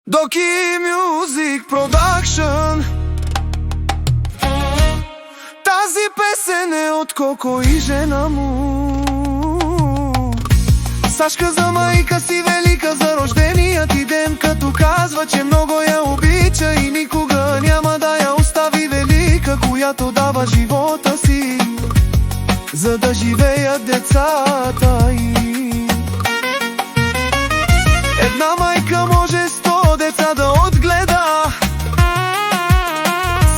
Doki Music Production. Тази песен е от Коко и жена му. Сашка за майка си велика, за рождения ти ден, като казва, че много я обича и никога няма да я остави велика, която дава живота си, за да живеят децата й. Една майка може 100 деца да отгледа,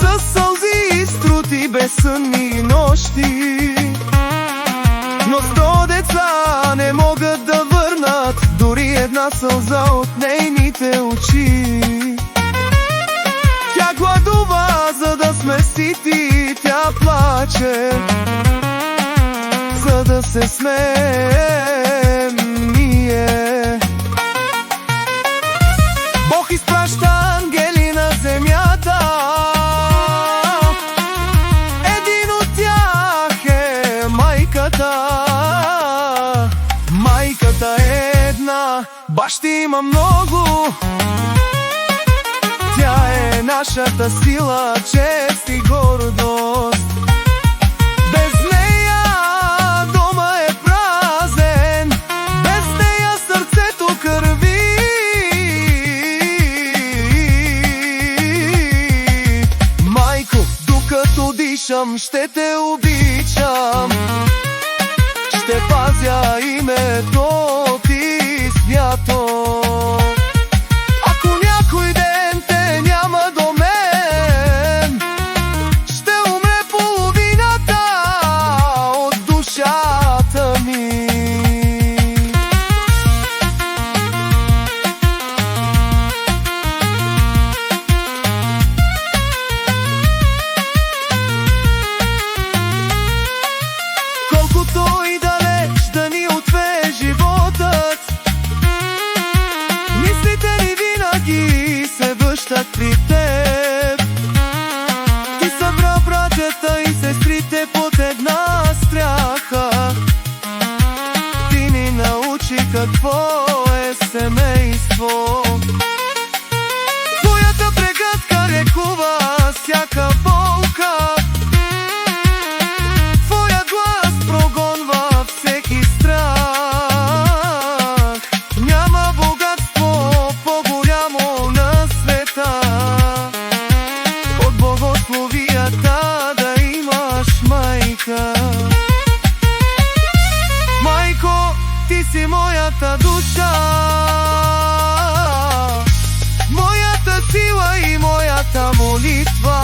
със сълзи и струти, безсънни нощи. Но 100 деца не могат да върнат дори една сълза от нейните очи. Тя гладува, за да сме сити, тя плаче, за да се смеем ние. Бог изпраща ангели на земята, един от тях е майката. Майката е една, бащи има много. Тя е нашата сила, чест и гордост. Без нея дома е празен, без нея сърцето кърви. Майко, докато дишам, ще те обичам, ще пазя името ти свято. Ако някой ден те няма до мен, ще умре половината от душата ми. Колкото и далеч да ни отвее животът, мислите ни винаги се връщат при теб. Ти събра братята и сестрите под една стряха. Ти ни научи какво е семейство. Твоята прегръдка лекува всяка болка. Твоя глас прогонва всеки страх. Няма богатство по-голямо на света от благословията да имаш майка. Майко, ти си моята душа, моята сила и моята молитва.